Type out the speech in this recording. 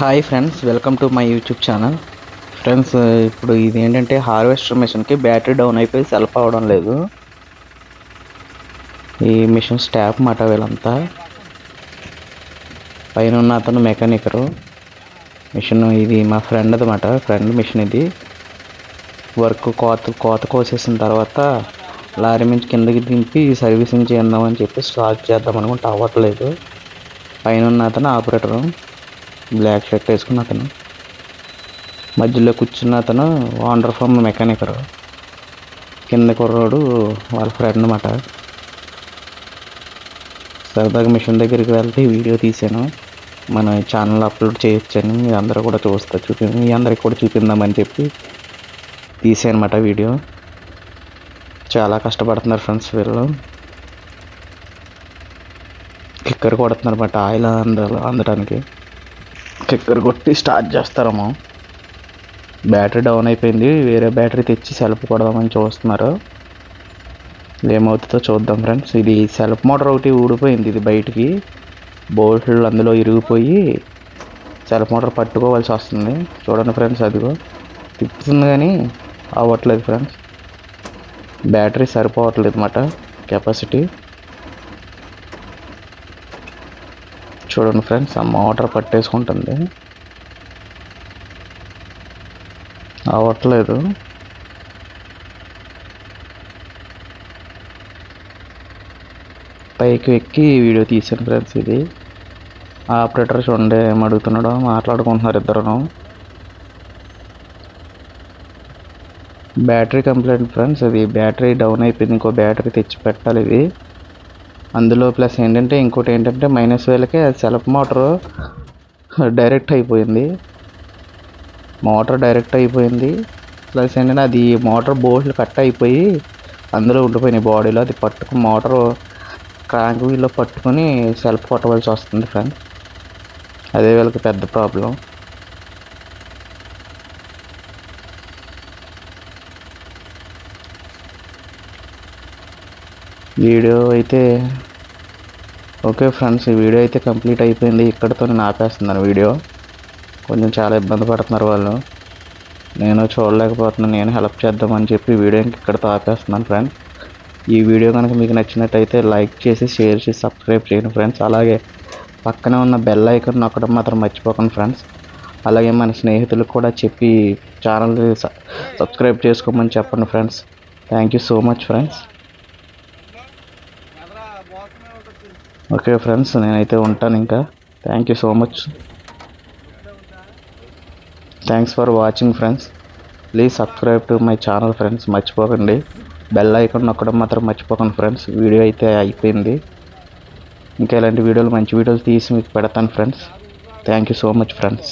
Hi friends, welcome to my YouTube channel. Friends, ఇప్పుడు ఇది ఏంటంటే హార్వెస్టర్ మిషన్కి బ్యాటరీ డౌన్ అయిపోయి సెల్ఫ్ అవ్వడం లేదు. ఈ మిషన్ స్టాప్ మాట వీళ్ళంతా. పైన ఉన్న అతను మెకానికరు. మిషన్ ఇది మా ఫ్రెండ్ అనమాట. ఫ్రెండ్ మిషన్ ఇది. వర్క్ కోత కోసేసిన తర్వాత లారీ నుంచి కిందకి దింపి సర్వీసింగ్ చేద్దామని చెప్పి స్టార్ట్ చేద్దాం అనుకుంటే అవ్వట్లేదు. పైన ఉన్న అతను ఆపరేటరు, బ్లాక్ షర్ట్ వేసుకున్న అతను. మధ్యలో కూర్చున్న అతను వాండర్ ఫామ్ మెకానికరు. కింద కుర్రోడు వాళ్ళ ఫ్రెండ్ అన్నమాట. సరదాగా మిషన్ దగ్గరికి వెళ్తే వీడియో తీసాను. మన ఛానల్లో అప్లోడ్ చేయొచ్చని మీ అందరూ కూడా మీ అందరికి కూడా చూపిందామని చెప్పి తీసానమాట వీడియో. చాలా కష్టపడుతున్నారు ఫ్రెండ్స్ వీళ్ళు. కిక్కర్ కొడుతున్నారు అన్నమాట ఆయిల్ అందడానికి. కిక్కర్ కొట్టి స్టార్ట్ చేస్తారేమో. బ్యాటరీ డౌన్ అయిపోయింది. వేరే బ్యాటరీ తెచ్చి సెల్ఫ్ కొడదామని చూస్తున్నారు. ఏమవుతుందో చూద్దాం ఫ్రెండ్స్. ఇది సెల్ఫ్ మోటార్ ఒకటి ఊడిపోయింది. ఇది బయటికి బోల్ట్లు అందులో ఇరిగిపోయి సెల్ఫ్ మోటార్ పట్టుకోవాల్సి వస్తుంది. చూడండి ఫ్రెండ్స్, అదిగో తిప్పుతుంది కానీ అవ్వట్లేదు ఫ్రెండ్స్. బ్యాటరీ సరిపోవట్లేదు అన్నమాట, కెపాసిటీ. చూడండి ఫ్రెండ్స్, ఆ మోటార్ పట్టేసుకుంటుంది, అవ్వట్లేదు. పైకి ఎక్కి వీడియో తీసాను ఫ్రెండ్స్. ఇది ఆపరేటర్ చూడండి ఏమడుగుతున్నాడో. మాట్లాడుకుంటున్నారు ఇద్దరును. Battery complaint friends. ఇది బ్యాటరీ డౌన్ అయిపోయింది. ఇంకో బ్యాటరీ తెచ్చి పెట్టాలి ఇది. అందులో ప్లస్ ఏంటంటే ఇంకోటి ఏంటంటే మైనస్ వేలకే సెల్ఫ్ మోటార్ డైరెక్ట్ అయిపోయింది. ప్లస్ ఏంటంటే అది మోటార్ బోల్ట్లు కట్ అయిపోయి అందులో ఉండిపోయినాయి బాడీలో. అది మోటార్ క్రాంక్ వీల్లో పట్టుకొని సెల్ఫ్ కొట్టవలసి వస్తుంది ఫ్రెండ్స్. అదే వీళ్ళకి పెద్ద ప్రాబ్లం. వీడియో అయితే ఓకే ఫ్రెండ్స్, ఈ వీడియో అయితే కంప్లీట్ అయిపోయింది. ఇక్కడితో నేను ఆపేస్తున్నాను వీడియో. కొంచెం చాలా ఇబ్బంది పడుతున్నారు వాళ్ళు. నేను చూడలేకపోతున్నాను. నేను హెల్ప్ చేద్దామని చెప్పి వీడియోకి ఇక్కడితో ఆపేస్తున్నాను ఫ్రెండ్స్. ఈ వీడియో కనుక మీకు నచ్చినట్టయితే లైక్ చేసి, షేర్ చేసి, సబ్స్క్రైబ్ చేయండి ఫ్రెండ్స్. అలాగే పక్కనే ఉన్న బెల్ ఐకాన్ నొక్కడం మాత్రం మర్చిపోకండి ఫ్రెండ్స్. అలాగే మన స్నేహితులకు కూడా చెప్పి ఛానల్ సబ్స్క్రైబ్ చేసుకోమని చెప్పండి friends. Thank you so much friends. Okay friends, నేనైతే ఉంటాను ఇంకా. Thank you so much. Thanks for watching friends. Please subscribe to my channel friends. మర్చిపోకండి, బెల్ ఐకాన్ నొక్కడం మాత్రం మర్చిపోకండి ఫ్రెండ్స్. వీడియో అయితే అయిపోయింది. ఇంకా ఇలాంటి వీడియోలు, మంచి వీడియోలు తీసి మీకు పెడతాను friends. Thank you so much friends.